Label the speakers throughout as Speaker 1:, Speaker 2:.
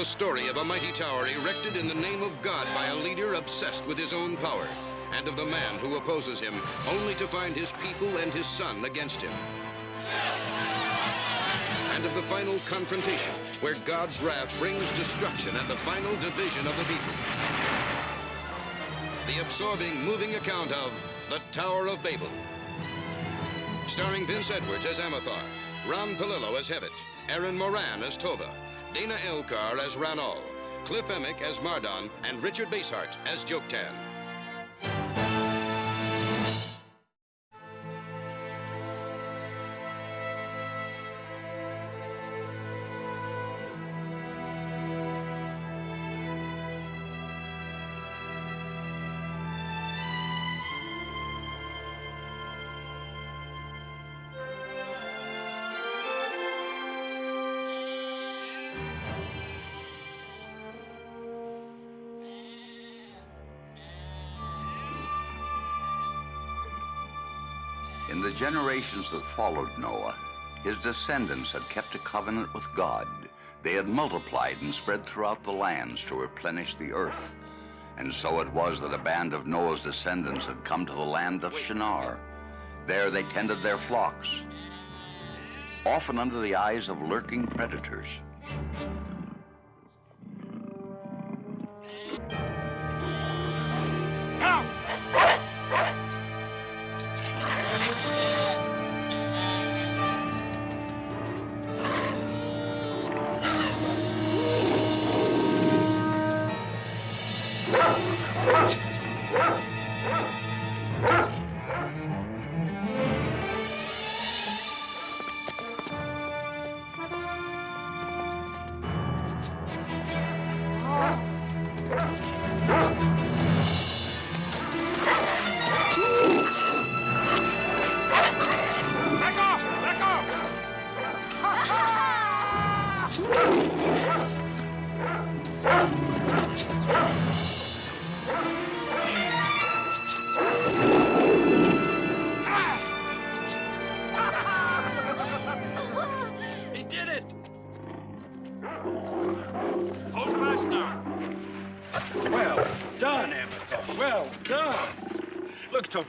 Speaker 1: a story of a mighty tower erected in the name of God by a leader obsessed with his own power, and of the man who opposes him, only to find his people and his son against him. And of the final confrontation, where God's wrath brings destruction and the final division of the people. The absorbing, moving account of the Tower of Babel. Starring Vince Edwards as Amathar, Ron Palillo as Hevet, Aaron Moran as Tova, Dana Elkar as Ranal, Cliff Emick as Mardon, and Richard Basehart as Joktan.
Speaker 2: In the generations that followed Noah, his descendants had kept a covenant with God. They had multiplied and spread throughout the lands to replenish the earth. And so it was that a band of Noah's descendants had come to the land of Shinar. There they tended their flocks, often under the eyes of lurking predators.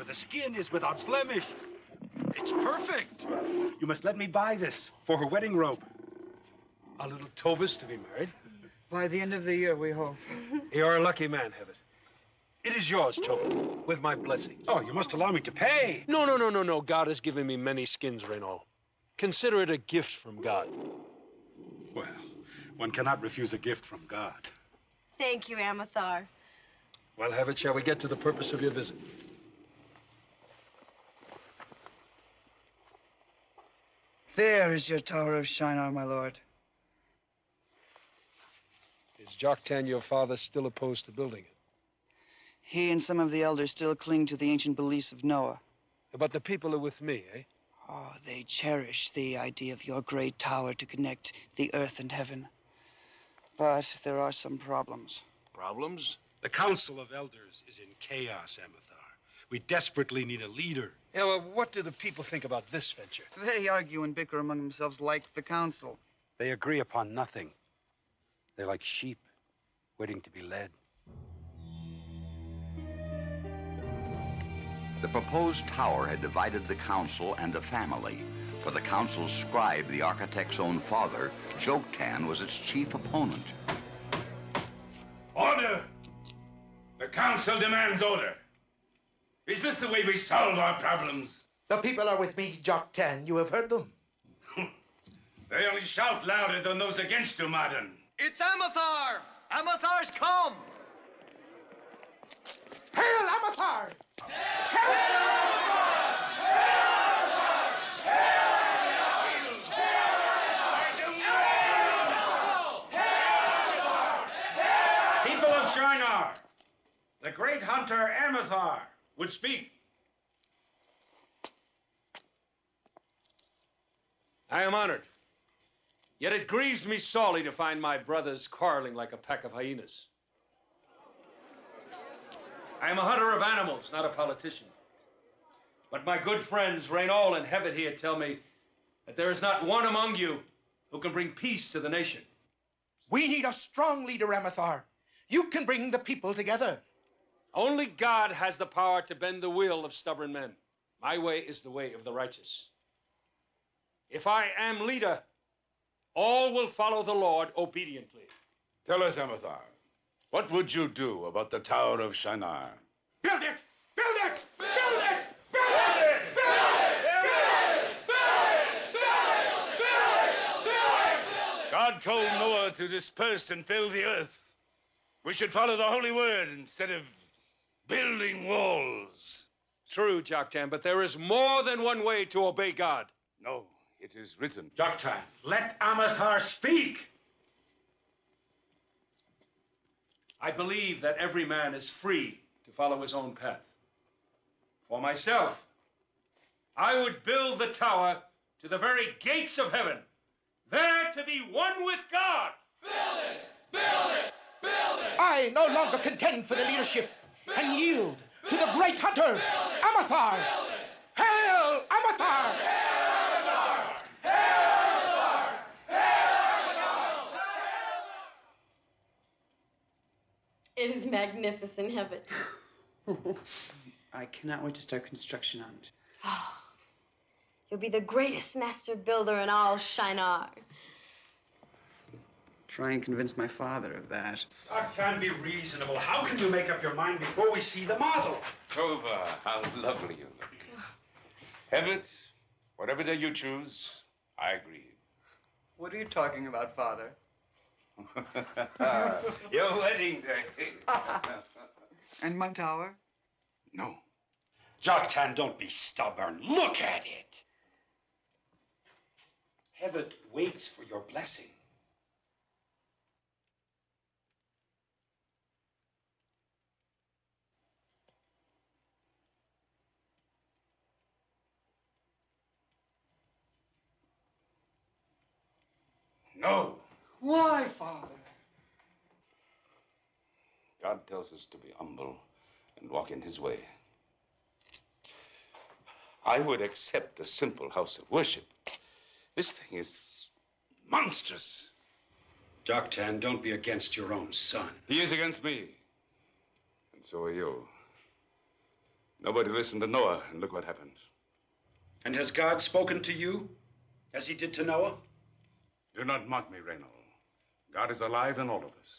Speaker 3: The skin is without blemish. It's perfect. You must let me buy this for her wedding robe. Our little Tova's to be married.
Speaker 4: By the end of the year, we hope.
Speaker 3: You're a lucky man, Hevet. It is yours, Tova, with my blessings. Oh, you must allow me to pay.
Speaker 5: No. God has given me many skins, Renault. Consider it a gift from God.
Speaker 3: Well, one cannot refuse a gift from God.
Speaker 6: Thank you, Amathar.
Speaker 5: Well, Hevet, shall we get to the purpose of your visit?
Speaker 4: There is your Tower of Shinar, my lord.
Speaker 5: Is Joktan, your father, still opposed to building it?
Speaker 4: He and some of the elders still cling to the ancient beliefs of Noah.
Speaker 5: But the people are with me, eh?
Speaker 4: Oh, they cherish the idea of your great tower to connect the earth and heaven. But there are some problems.
Speaker 5: Problems?
Speaker 3: The Council of Elders is in chaos, Amathar. We desperately need a leader.
Speaker 5: Yeah, well, what do the people think about this venture?
Speaker 4: They argue and bicker among themselves like the council.
Speaker 3: They agree upon nothing. They're like sheep, waiting to be led.
Speaker 2: The proposed tower had divided the council and the family. For the council's scribe, the architect's own father, Joktan was its chief opponent.
Speaker 7: Order! The council demands order. Is this the way we solve our problems?
Speaker 8: The people are with me, Joktan. You have heard them.
Speaker 7: They only shout louder than those against you, Marden.
Speaker 9: It's Amathar! Amathar's come!
Speaker 8: Hail Amathar!
Speaker 7: People of Shinar, the great hunter Amathar would speak.
Speaker 5: I am honored. Yet it grieves me sorely to find my brothers quarreling like a pack of hyenas. I am a hunter of animals, not a politician. But my good friends, Renault and Hevet here, tell me that there is not one among you who can bring peace to the nation.
Speaker 8: We need a strong leader, Amathar. You can bring the people together.
Speaker 5: Only God has the power to bend the will of stubborn men. My way is the way of the righteous. If I am leader, all will follow the Lord obediently.
Speaker 3: Tell us, Amathar, what would you do about the Tower of Shinar?
Speaker 7: Build it! Build it! Build it! Build it!
Speaker 3: God told Noah to disperse and fill the earth. We should follow the holy word instead of building walls.
Speaker 5: True, Joktan, but there is more than one way to obey God.
Speaker 3: No, it is written.
Speaker 7: Joktan, let Amathar speak.
Speaker 5: I believe that every man is free to follow his own path. For myself, I would build the tower to the very gates of heaven, there to be one with God.
Speaker 9: Build it! Build it! Build it!
Speaker 8: I no longer contend for the leadership and yield to the great hunter, Amathar. Hail, Amathar!
Speaker 6: It is magnificent, Hebbet.
Speaker 4: I cannot wait to start construction on it.
Speaker 6: Oh, you'll be the greatest master builder in all Shinar.
Speaker 4: Try and convince my father of that.
Speaker 7: Joktan, be reasonable. How can you make up your mind before we see the model?
Speaker 3: Tova, how lovely you look. Hebbet, whatever day you choose, I agree.
Speaker 4: What are you talking about, Father?
Speaker 3: Your wedding day.
Speaker 4: And my tower?
Speaker 3: No.
Speaker 7: Joktan, don't be stubborn. Look at it. Hebbet waits for your blessing.
Speaker 3: No.
Speaker 8: Why, Father?
Speaker 3: God tells us to be humble and walk in his way. I would accept a simple house of worship. This thing is monstrous.
Speaker 7: Joktan, don't be against your own son.
Speaker 3: He is against me. And so are you. Nobody listened to Noah, and look what happened.
Speaker 7: And has God spoken to you, as he did to Noah?
Speaker 3: Do not mock me, Reynold. God is alive in all of us.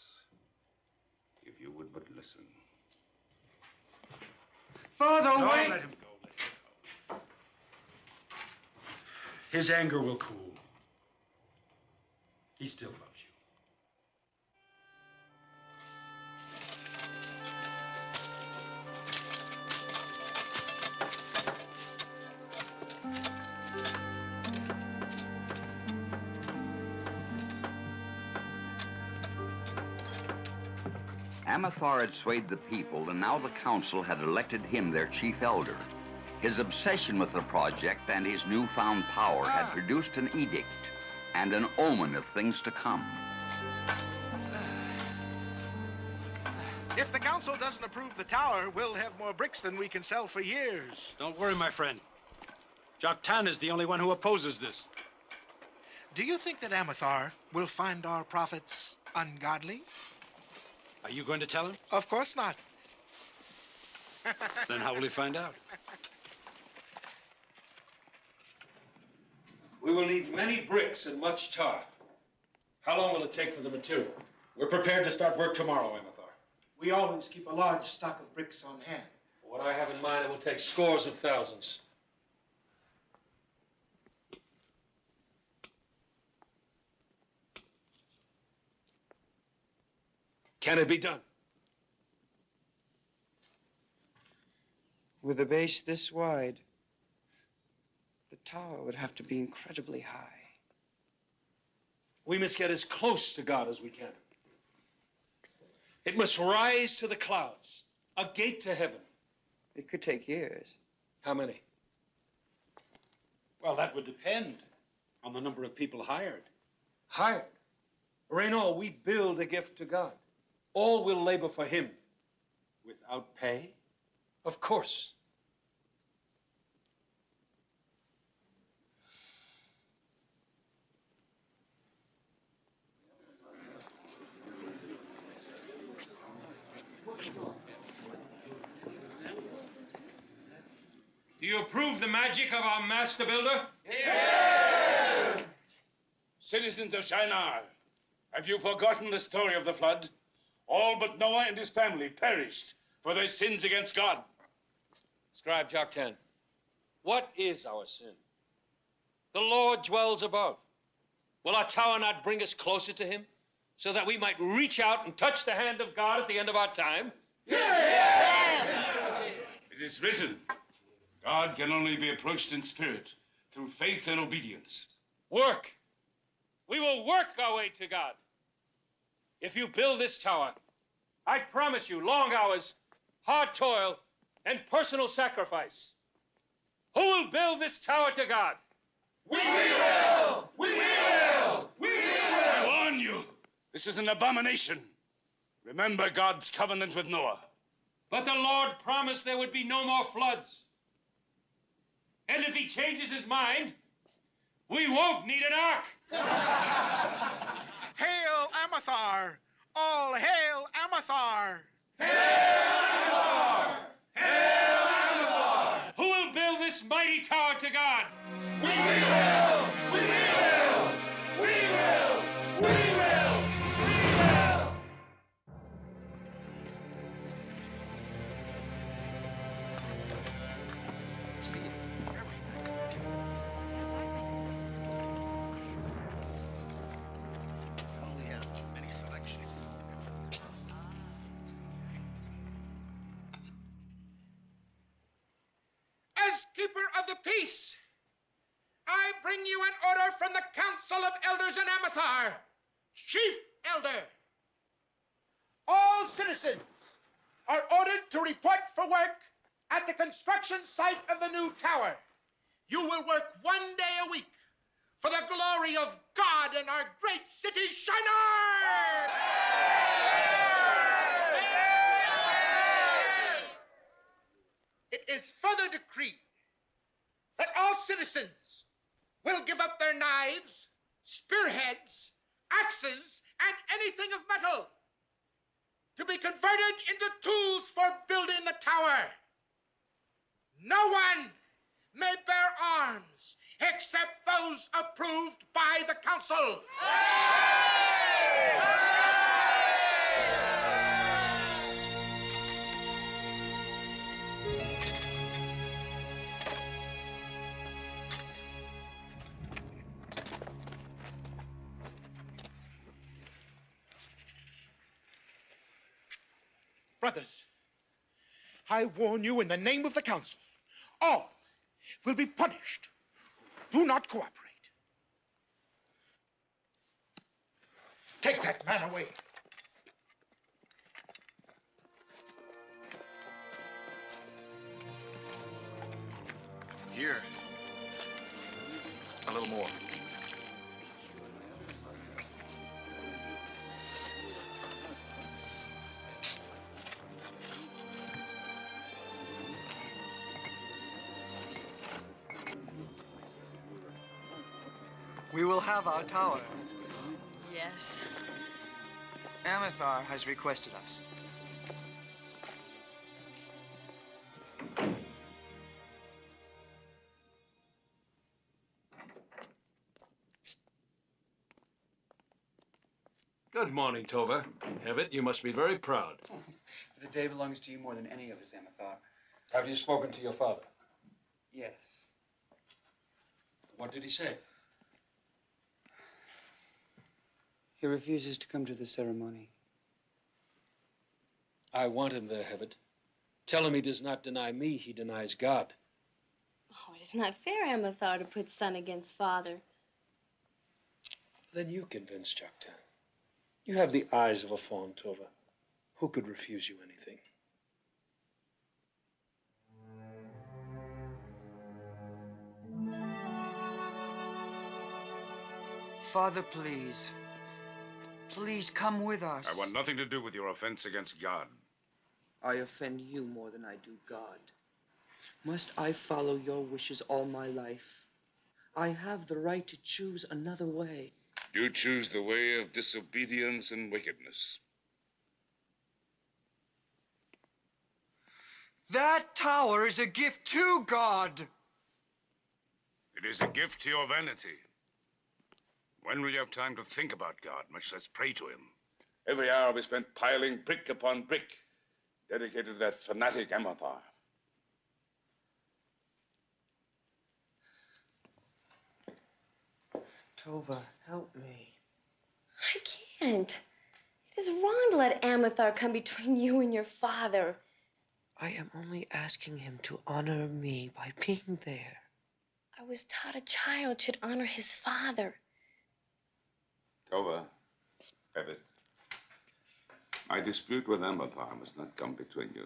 Speaker 3: If you would but listen.
Speaker 8: Father,
Speaker 7: No,
Speaker 8: wait!
Speaker 7: let him go. Let him go. His anger will cool. He still loves you.
Speaker 2: Amathar had swayed the people, and now the council had elected him their chief elder. His obsession with the project and his newfound power had produced an edict and an omen of things to come.
Speaker 8: If the council doesn't approve the tower, we'll have more bricks than we can sell for years.
Speaker 7: Don't worry, my friend. Joktan is the only one who opposes this.
Speaker 8: Do you think that Amathar will find our prophets ungodly?
Speaker 7: Are you going to tell him?
Speaker 8: Of course not.
Speaker 7: Then how will he find out?
Speaker 5: We will need many bricks and much tar. How long will it take for the material? We're prepared to start work tomorrow, Amathar.
Speaker 8: We always keep a large stock of bricks on hand.
Speaker 5: For what I have in mind, it will take scores of thousands. Can it be done?
Speaker 4: With a base this wide, the tower would have to be incredibly high.
Speaker 5: We must get as close to God as we can. It must rise to the clouds, a gate to heaven.
Speaker 4: It could take years.
Speaker 5: How many?
Speaker 7: Well, that would depend on the number of people hired.
Speaker 5: Hired. Reynold, we build a gift to God. All will labor for him.
Speaker 7: Without pay?
Speaker 5: Of course. Do you approve the magic of our master builder?
Speaker 3: Citizens of Shinar, have you forgotten the story of the flood? All but Noah and his family perished for their sins against God.
Speaker 5: Scribe Joktan, what is our sin? The Lord dwells above. Will our tower not bring us closer to him so that we might reach out and touch the hand of God at the end of our time?
Speaker 3: It is written, God can only be approached in spirit through faith and obedience.
Speaker 5: Work. We will work our way to God. If you build this tower, I promise you long hours, hard toil, and personal sacrifice. Who will build this tower to God?
Speaker 9: We will! We will! We
Speaker 3: I
Speaker 9: will!
Speaker 3: warn you, this is an abomination. Remember God's covenant with Noah.
Speaker 5: But the Lord promised there would be no more floods. And if he changes his mind, we won't need an ark.
Speaker 8: Hail Amathar! All hail Amathar!
Speaker 5: Who will build this mighty tower to God?
Speaker 9: We will! We will! We will! We will! We will!
Speaker 8: As keeper of the peace, I bring you an order from the Council of Elders in Amathar, Chief Elder. All citizens are ordered to report for work at the construction site of the new tower. You will work 1 day a week for the glory of God and our great city, Shinar! It is further decreed that all citizens will give up their knives, spearheads, axes, and anything of metal to be converted into tools for building the tower. No one may bear arms except those approved by the council. Brothers, I warn you in the name of the council, all will be punished. Do not cooperate. Take that man away.
Speaker 5: Here. A little more.
Speaker 4: We will have our tower.
Speaker 6: Yes.
Speaker 4: Amathar has requested us.
Speaker 5: Good morning, Tova. Hevet, you must be very proud.
Speaker 4: The day belongs to you more than any of us, Amathar.
Speaker 5: Have you spoken to your father?
Speaker 4: Yes.
Speaker 5: What did he say?
Speaker 4: He refuses to come to the ceremony.
Speaker 5: I want him there, Hevet. Tell him he does not deny me, he denies God.
Speaker 6: Oh, it is not fair, Amathar, to pit son against father.
Speaker 5: Then you convince Joktan. You have the eyes of a fawn, Tova. Who could refuse you anything?
Speaker 4: Father, please. Please come with us.
Speaker 3: I want nothing to do with your offense against God.
Speaker 4: I offend you more than I do God. Must I follow your wishes all my life? I have the right to choose another way.
Speaker 3: You choose the way of disobedience and wickedness.
Speaker 4: That tower is a gift to God.
Speaker 3: It is a gift to your vanity. When will you have time to think about God, much less pray to him? Every hour we spent piling brick upon brick, dedicated to that fanatic Amathar.
Speaker 4: Tova, help me.
Speaker 6: I can't. It is wrong to let Amathar come between you and your father.
Speaker 4: I am only asking him to honor me by being there.
Speaker 6: I was taught a child should honor his father.
Speaker 3: Tova, Evis, my dispute with Amathar must not come between you.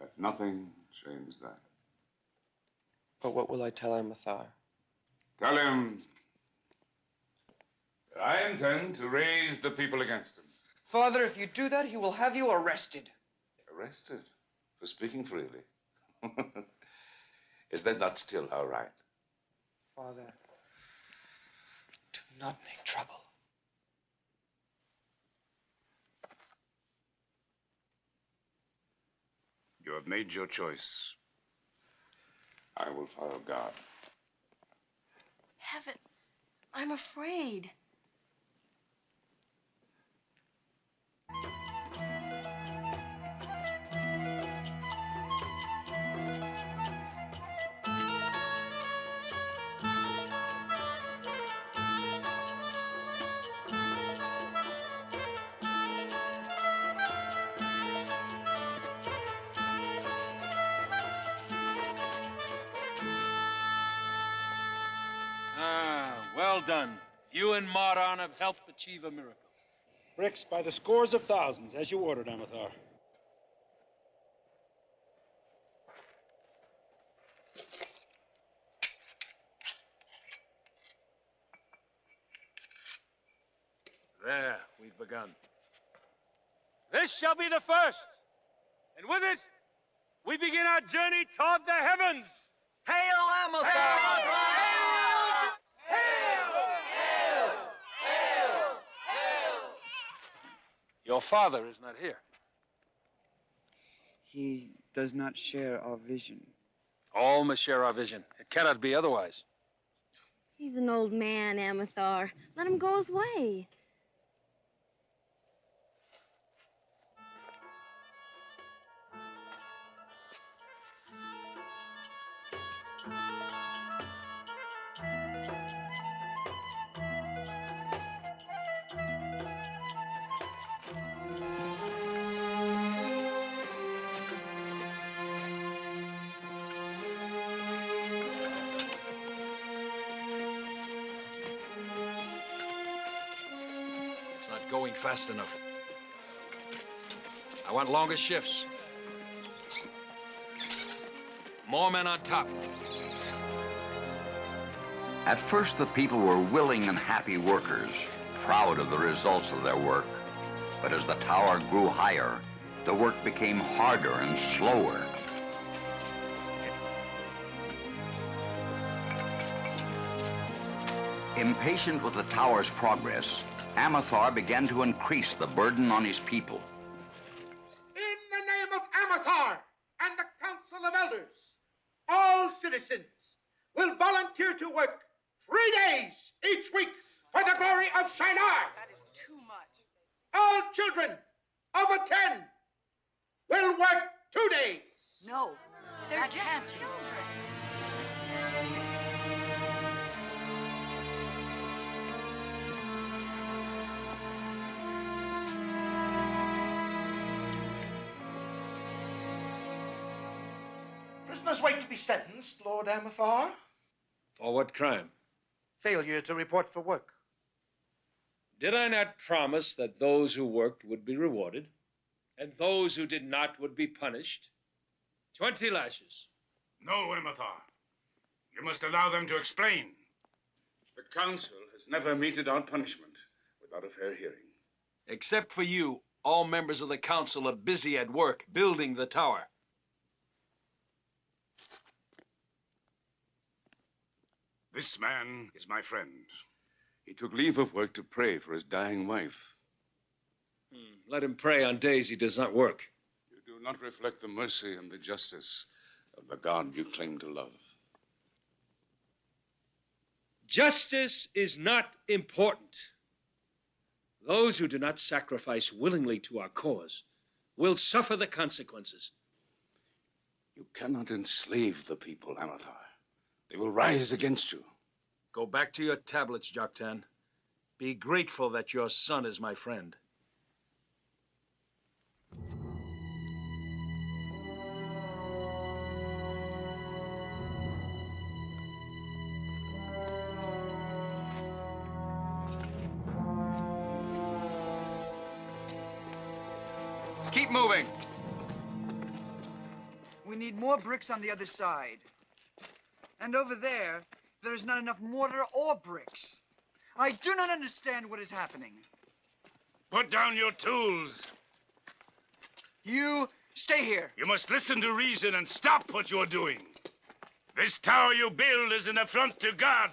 Speaker 3: Let nothing change that.
Speaker 4: But what will I tell Amathar?
Speaker 3: Tell him that I intend to raise the people against him.
Speaker 4: Father, if you do that, he will have you arrested.
Speaker 3: Arrested for speaking freely. Is that not still all right?
Speaker 4: Father, do not make trouble.
Speaker 3: You have made your choice. I will follow God.
Speaker 6: Heaven, I'm afraid.
Speaker 5: Well done. You and Maran have helped achieve a miracle.
Speaker 7: Bricks by the scores of thousands, as you ordered, Amathar.
Speaker 5: There, we've begun. This shall be the first. And with it, we begin our journey toward the heavens.
Speaker 4: Hail Amathar!
Speaker 5: Your father is not here.
Speaker 10: He does not share our vision.
Speaker 5: All must share our vision. It cannot be otherwise.
Speaker 6: He's an old man, Amathar. Let him go his way.
Speaker 5: It's not going fast enough. I want longer shifts. More men on top.
Speaker 2: At first, the people were willing and happy workers, proud of the results of their work. But as the tower grew higher, the work became harder and slower. Impatient with the tower's progress, Amathar began to increase the burden on his people.
Speaker 8: In the name of Amathar and the Council of Elders, all citizens will volunteer to work 3 days each week for the glory of Shinar.
Speaker 11: That is too much.
Speaker 8: All children over 10 will work 2 days.
Speaker 11: No,
Speaker 6: They're
Speaker 11: that
Speaker 6: just
Speaker 11: can't be.
Speaker 6: children.
Speaker 8: Prisoners wait to be sentenced, Lord Amathar.
Speaker 5: For what crime?
Speaker 8: Failure to report for work.
Speaker 5: Did I not promise that those who worked would be rewarded, and those who did not would be punished? 20 lashes.
Speaker 3: No, Amathar. You must allow them to explain. The council has never meted out punishment without a fair hearing.
Speaker 5: Except for you, all members of the council are busy at work building the tower.
Speaker 3: This man is my friend. He took leave of work to pray for his dying wife.
Speaker 5: Let him pray on days he does not work.
Speaker 3: You do do not reflect the mercy and the justice of the God you claim to love.
Speaker 5: Justice is not important. Those who do not sacrifice willingly to our cause will suffer the consequences.
Speaker 3: You cannot enslave the people, Amathar. They will rise against you.
Speaker 5: Go back to your tablets, Joktan. Be grateful that your son is my friend.
Speaker 1: Keep moving.
Speaker 10: We need more bricks on the other side. And over there, there is not enough mortar or bricks. I do not understand what is happening.
Speaker 3: Put down your tools.
Speaker 10: You stay here.
Speaker 3: You must listen to reason and stop what you're doing. This tower you build is an affront to God.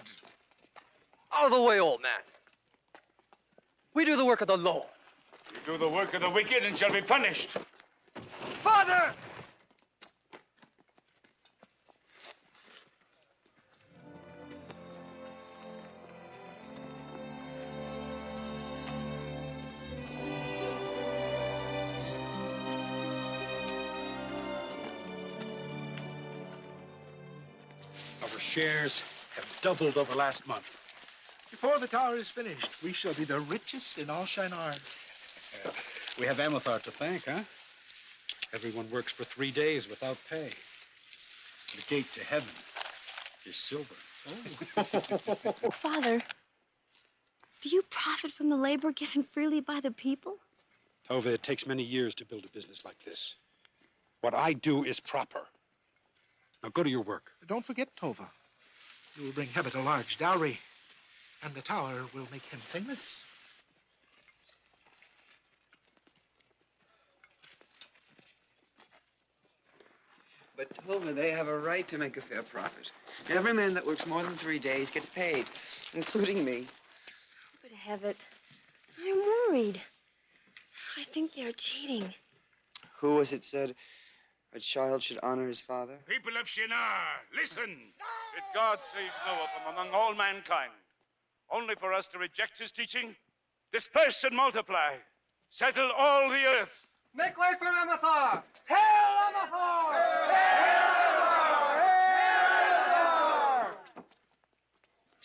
Speaker 11: Out of the way, old man. We do the work of the law.
Speaker 3: You do the work of the wicked and shall be punished.
Speaker 10: Father!
Speaker 7: Our shares have doubled over last month.
Speaker 8: Before the tower is finished, we shall be the richest in all Shinar.
Speaker 7: We have Amathar to thank, huh? Everyone works for 3 days without pay. The gate to heaven is silver.
Speaker 6: Father, do you profit from the labor given freely by the people?
Speaker 7: Tova, it takes many years to build a business like this. What I do is proper. Now go to your work.
Speaker 8: Don't forget, Tova. You will bring Hebbet a large dowry, and the tower will make him famous.
Speaker 4: But Tova, they have a right to make a fair profit. Every man that works more than 3 days gets paid, including me.
Speaker 6: But Hebbet, I'm worried. I think they're cheating.
Speaker 4: Who was it said a child should honor his father?
Speaker 3: People of Shinar, listen. Did God save Noah from among all mankind? Only for us to reject his teaching? Disperse and multiply. Settle all the earth.
Speaker 11: Make way for Amathar! Hail Amathar! Hail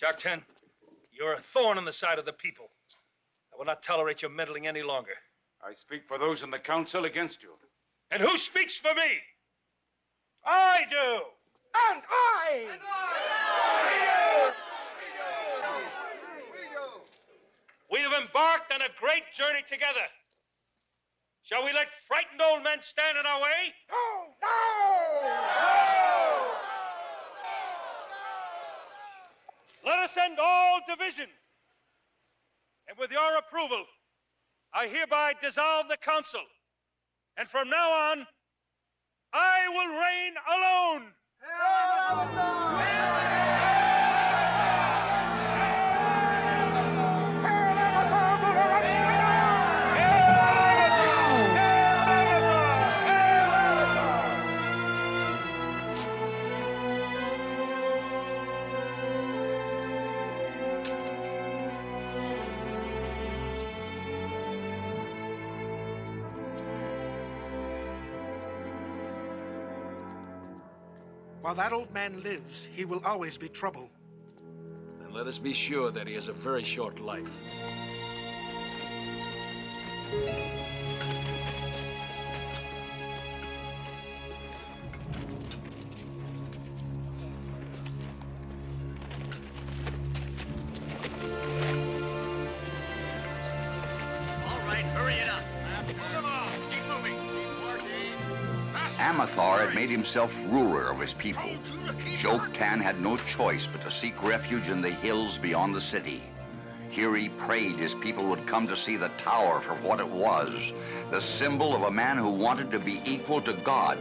Speaker 5: Joktan, you're a thorn in the side of the people. I will not tolerate your meddling any longer.
Speaker 3: I speak for those in the council against you.
Speaker 5: And who speaks for me? I do!
Speaker 8: And I! And
Speaker 5: We have embarked on a great journey together. Shall we let frightened old men stand in our way?
Speaker 8: No!
Speaker 5: Let us end all division. And with your approval, I hereby dissolve the council. And from now on, I will reign alone.
Speaker 8: While that old man lives, he will always be trouble.
Speaker 5: And let us be sure that he has a very short life.
Speaker 9: All right, hurry it up. Move along. Keep moving. 3 more days.
Speaker 2: Amathar had made himself ruler of his people. Joktan had no choice but to seek refuge in the hills beyond the city. Here he prayed his people would come to see the tower for what it was, the symbol of a man who wanted to be equal to God.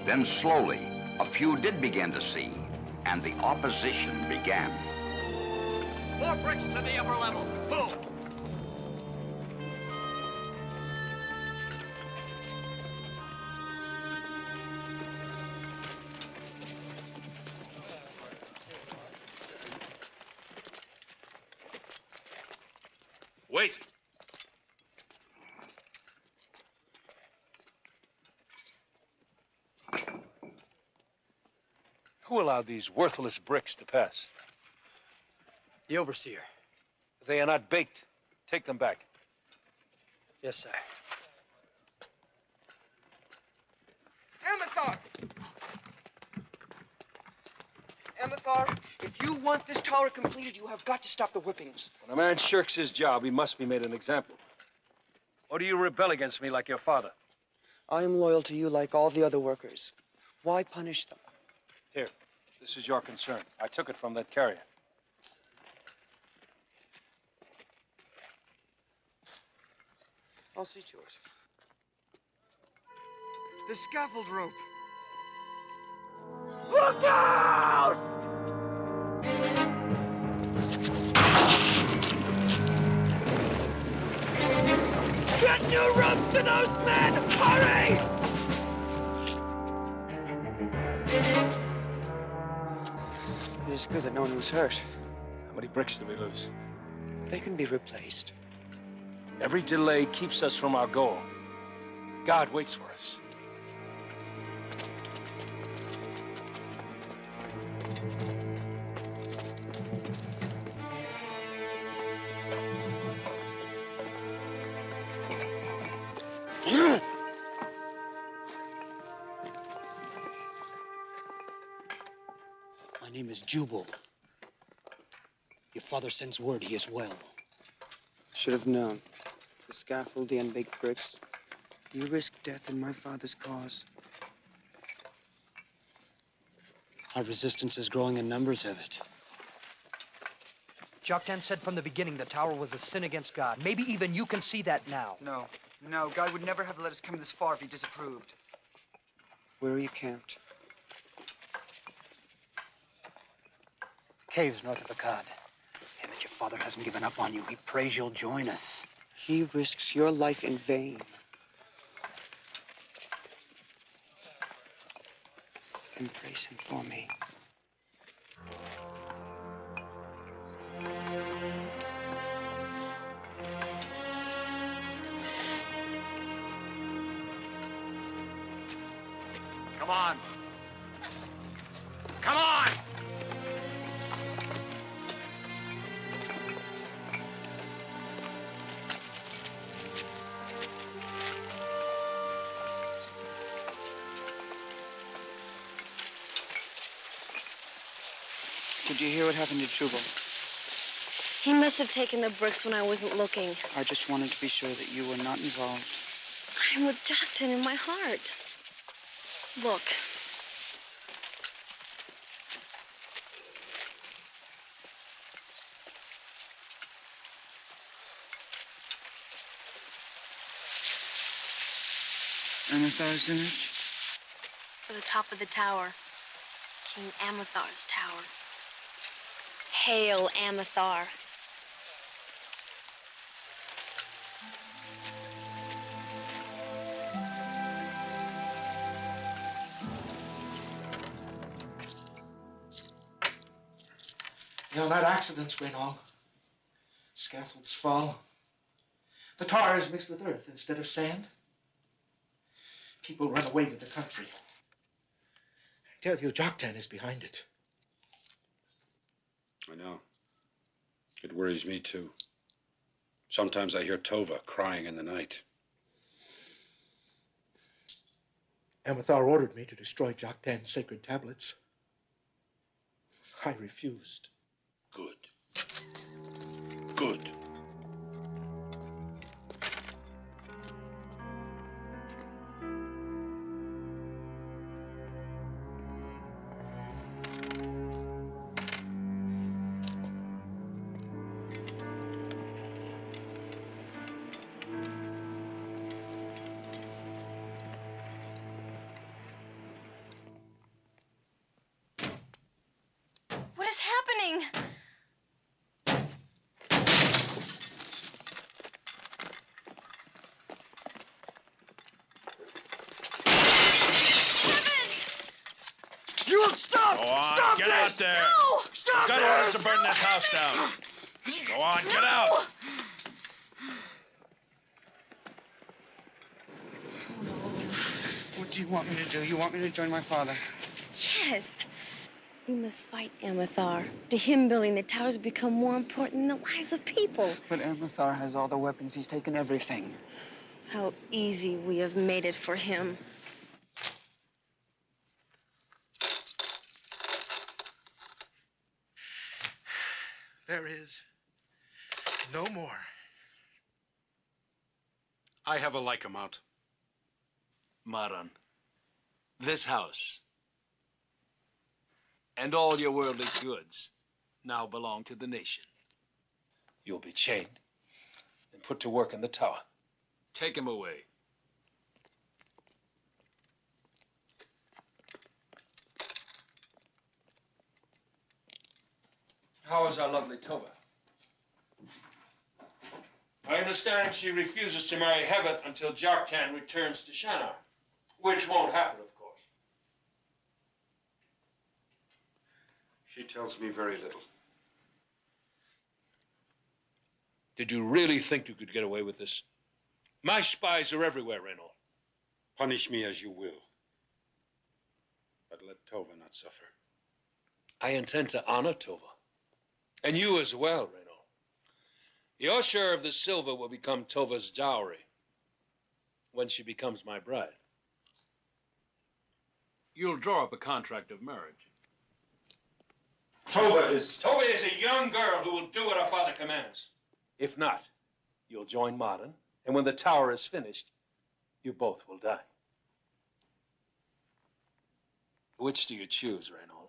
Speaker 2: Then slowly, a few did begin to see, and the opposition began.
Speaker 9: More bricks to the upper level. Boom.
Speaker 5: Wait. Who allowed these worthless bricks to pass?
Speaker 7: The overseer.
Speaker 5: They are not baked. Take them back.
Speaker 7: Yes, sir.
Speaker 4: Amathar! Amathar, if you want this tower completed, you have got to stop the whippings.
Speaker 5: When a man shirks his job, he must be made an example. Or do you rebel against me like your father?
Speaker 4: I am loyal to you like all the other workers. Why punish them?
Speaker 5: Here, this is your concern. I took it from that carrier.
Speaker 4: I'll see to it.
Speaker 10: The scaffold rope.
Speaker 9: Look out! Get new ropes to those men! Hurry!
Speaker 4: It is good that no one was hurt.
Speaker 5: How many bricks do we lose?
Speaker 4: They can be replaced.
Speaker 5: Every delay keeps us from our goal. God waits for us.
Speaker 7: My name is Jubal. Your father sends word he is well.
Speaker 4: Should have known. The scaffold, the unbaked bricks. You risked death in my father's cause.
Speaker 7: Our resistance is growing in numbers, Evett.
Speaker 11: Joktan said from the beginning the tower was a sin against God. Maybe even you can see that now.
Speaker 10: No, no, God would never have let us come this far if he disapproved.
Speaker 4: Where are you camped?
Speaker 7: Caves north of Akkad. Evett, your father hasn't given up on you. He prays you'll join us.
Speaker 4: He risks your life in vain. Embrace him for me.
Speaker 5: Come on. Come on!
Speaker 4: Did you hear what happened to Jubal?
Speaker 6: He must have taken the bricks when I wasn't looking.
Speaker 4: I just wanted to be sure that you were not involved.
Speaker 6: I'm with Joktan in my heart. Look.
Speaker 4: Amathar's image?
Speaker 6: For the top of the tower. King Amathar's tower. Hail, Amathar.
Speaker 8: They're not accidents, Greenall. Scaffolds fall. The tar is mixed with earth instead of sand. People run away to the country. I tell you, Joktan is behind it.
Speaker 5: I know. It worries me, too. Sometimes I hear Tova crying in the night.
Speaker 8: Amathar ordered me to destroy Joktan's sacred tablets. I refused.
Speaker 5: Good. Good.
Speaker 6: What is happening?
Speaker 9: You'll stop!
Speaker 3: Go on,
Speaker 9: Stop
Speaker 3: get
Speaker 9: this!
Speaker 3: out there!
Speaker 6: No!
Speaker 9: Stop
Speaker 3: Got
Speaker 9: this!
Speaker 3: orders to burn this house down. Go on, get out!
Speaker 4: do you want me to do? You want me to join my father?
Speaker 6: Yes. We must fight Amathar. To him, building the towers become more important than the lives of people.
Speaker 4: But Amathar has all the weapons. He's taken everything.
Speaker 6: How easy we have made it for him.
Speaker 8: There is no more.
Speaker 7: I have a like amount.
Speaker 12: Maran, this house and all your worldly goods now belong to the nation.
Speaker 5: You'll be chained and put to work in the tower.
Speaker 12: Take him away.
Speaker 5: How is our lovely Tova? I understand she refuses to marry Hevet until Joktan returns to Shinar, which won't happen, of course.
Speaker 7: She tells me very little.
Speaker 5: Did you really think you could get away with this? My spies are everywhere, Reynold.
Speaker 7: Punish me as you will. But let Tova not suffer.
Speaker 5: I intend to honor Tova. And you as well, Reynold. Your share of the silver will become Tova's dowry when she becomes my bride.
Speaker 12: You'll draw up a contract of marriage.
Speaker 5: Tova is a young girl who will do what her father commands. If not, you'll join Martin, and when the tower is finished, you both will die. Which do you choose, Reynold?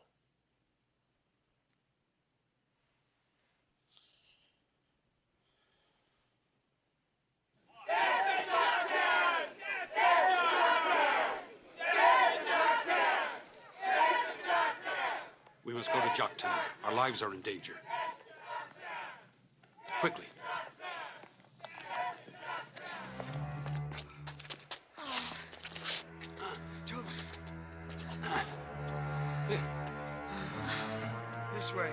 Speaker 7: We must go to Joktan. Our lives are in danger. Quickly.
Speaker 10: This way.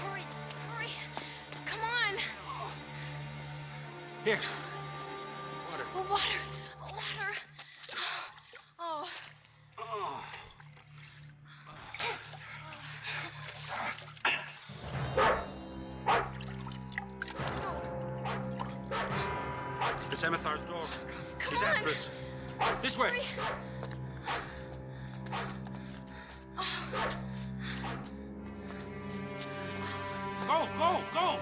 Speaker 6: Hurry, hurry. Come on.
Speaker 7: Here.
Speaker 6: Water. Water. Oh.
Speaker 7: It's Amathar's dog.
Speaker 6: Come
Speaker 7: He's
Speaker 6: on.
Speaker 7: after us. This way.
Speaker 6: Hurry.
Speaker 7: Go!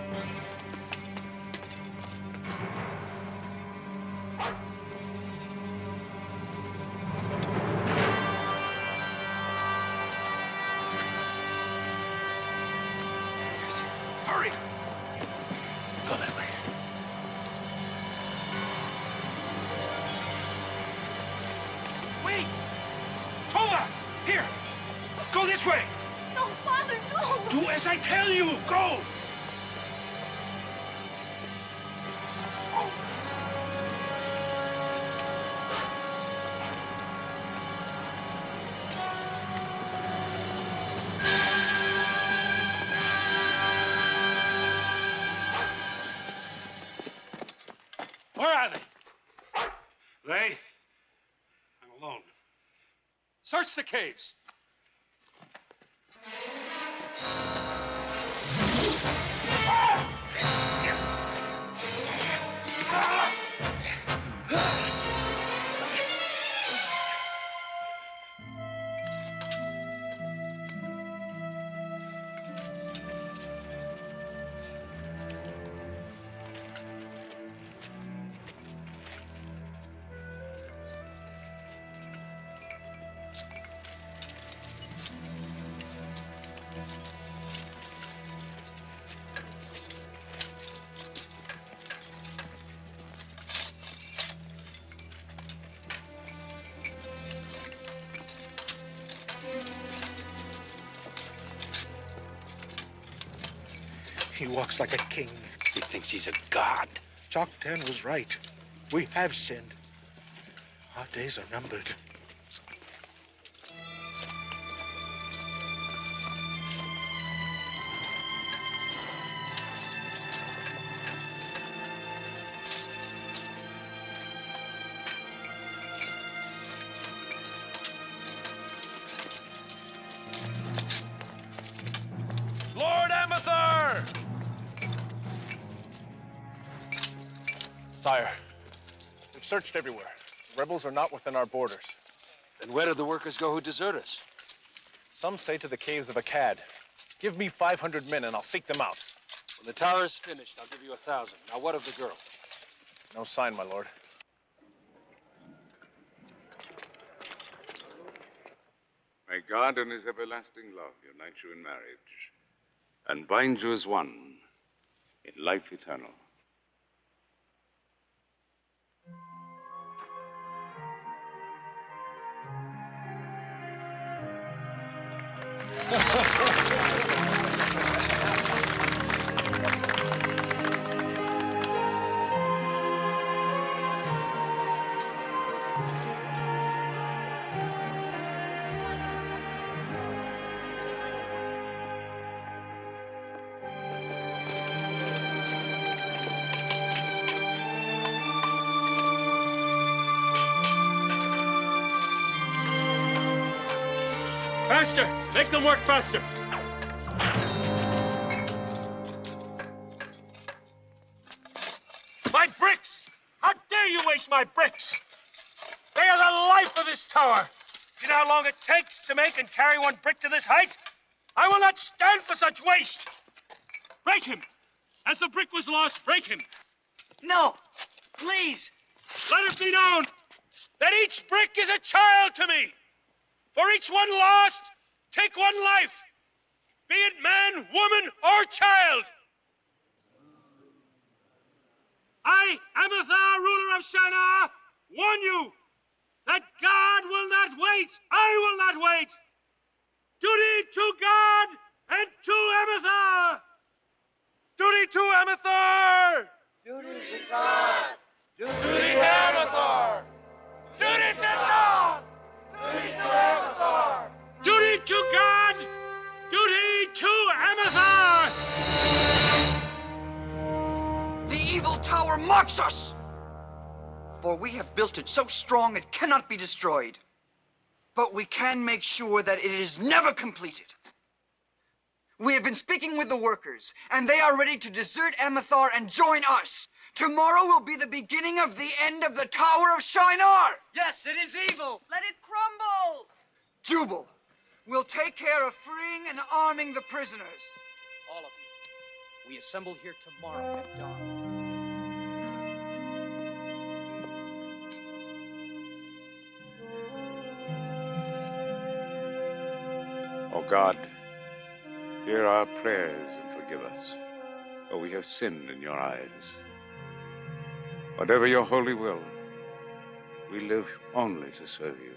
Speaker 5: Hurry! Go that way. Wait! Tova! Here! Go this way!
Speaker 6: No, Father, no!
Speaker 5: Do as I tell you! Go! Where are they?
Speaker 7: They? I'm alone.
Speaker 5: Search the caves.
Speaker 8: He walks like a king.
Speaker 5: He thinks he's a god.
Speaker 8: Joktan was right. We have sinned. Our days are numbered.
Speaker 13: Sire, we've searched everywhere. The rebels are not within our borders.
Speaker 5: Then where did the workers go who desert us?
Speaker 13: Some say to the caves of Akkad. Give me 500 men and I'll seek them out.
Speaker 5: When the tower is finished, I'll give you 1,000. Now, what of the girl?
Speaker 13: No sign, my lord.
Speaker 3: May God in his everlasting love unite you in marriage and bind you as one in life eternal.
Speaker 5: Faster! Make them work faster! My bricks! How dare you waste my bricks? They are the life of this tower. You know how long it takes to make and carry one brick to this height? I will not stand for such waste! Break him! As the brick was lost, break him!
Speaker 10: No! Please!
Speaker 5: Let it be known that each brick is a child to me! For each one lost, take one life, be it man, woman, or child. I, Amear, ruler of Shinar, warn you that God will not wait. I will not wait. Duty to God and to Amear. Duty to Amear.
Speaker 9: Duty to God. Duty to Amear. Duty to God. Duty to Amear!
Speaker 5: Duty to God! Duty to Amear!
Speaker 10: The evil tower mocks us! For we have built it so strong it cannot be destroyed. But we can make sure that it is never completed. We have been speaking with the workers, and they are ready to desert Amear and join us. Tomorrow will be the beginning of the end of the Tower of Shinar!
Speaker 8: Yes, it is evil.
Speaker 14: Let it crumble!
Speaker 10: Jubal will take care of freeing and arming the prisoners.
Speaker 11: All of you. We assemble here tomorrow at dawn.
Speaker 3: Oh God, hear our prayers and forgive us, for we have sinned in your eyes. Whatever your holy will, we live only to serve you.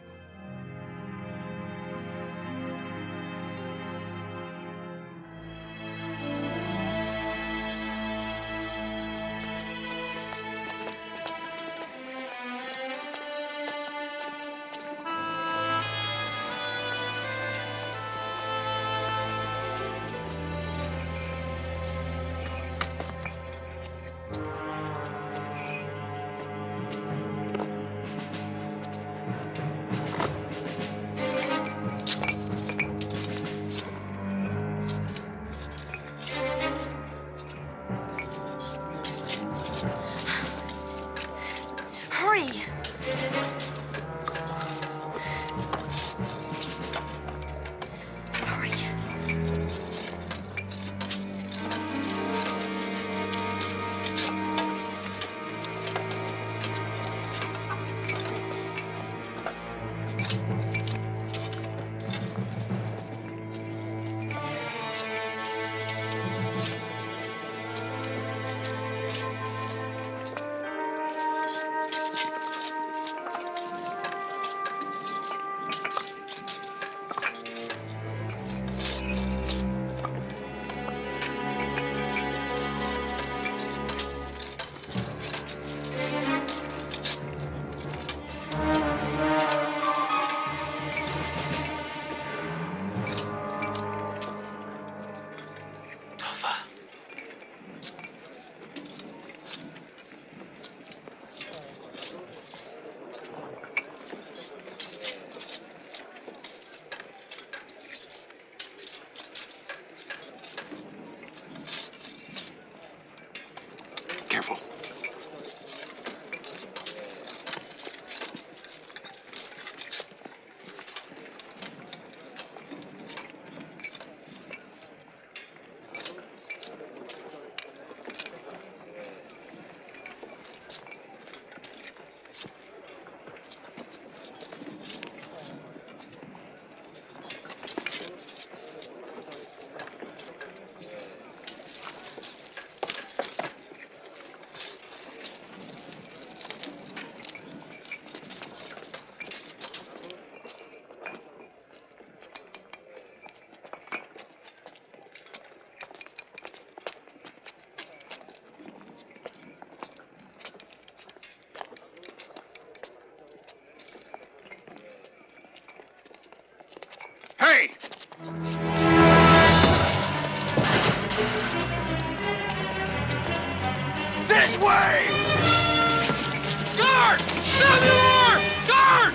Speaker 9: Guard! Amear! Guard!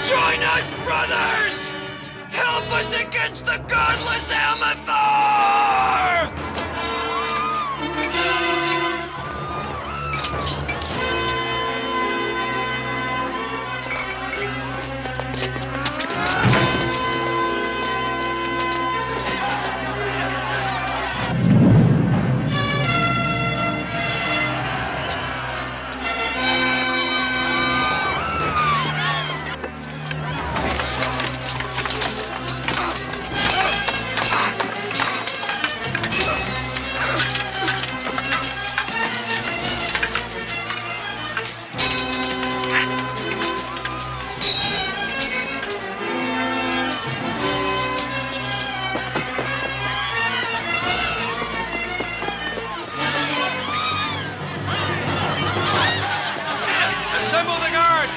Speaker 10: Join us, brothers! Help us against the godless Amathar!
Speaker 5: Assemble the guard!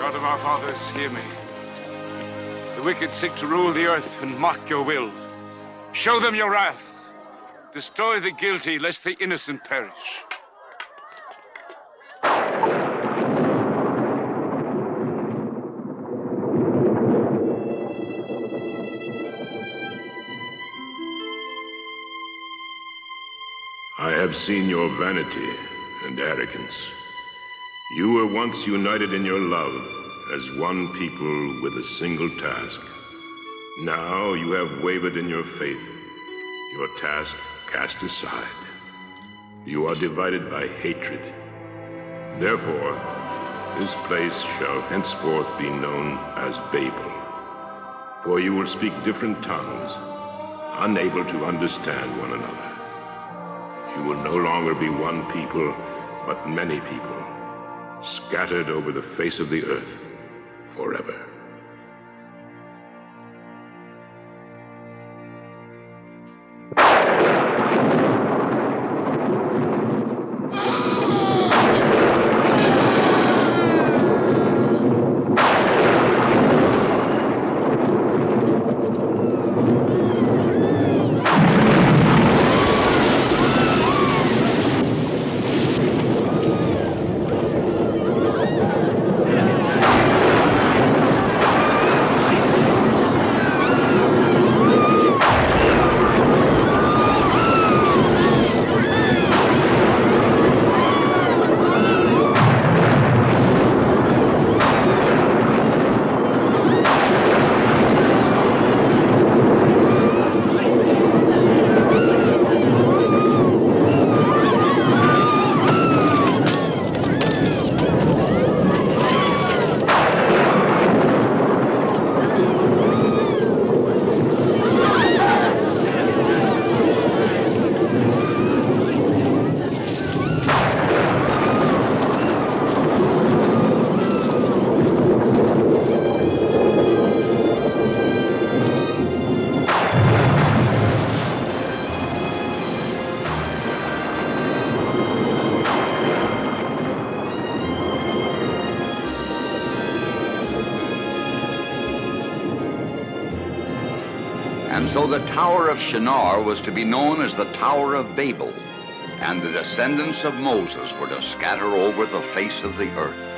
Speaker 3: God of our fathers, hear me. The wicked seek to rule the earth and mock your will. Show them your wrath. Destroy the guilty, lest the innocent perish.
Speaker 14: I have seen your vanity and arrogance. You were once united in your love as one people with a single task. Now you have wavered in your faith, your task cast aside. You are divided by hatred. Therefore, this place shall henceforth be known as Babel. For you will speak different tongues, unable to understand one another. You will no longer be one people, but many people, scattered over the face of the earth forever.
Speaker 2: And so the Tower of Shinar was to be known as the Tower of Babel, and the descendants of Moses were to scatter over the face of the earth.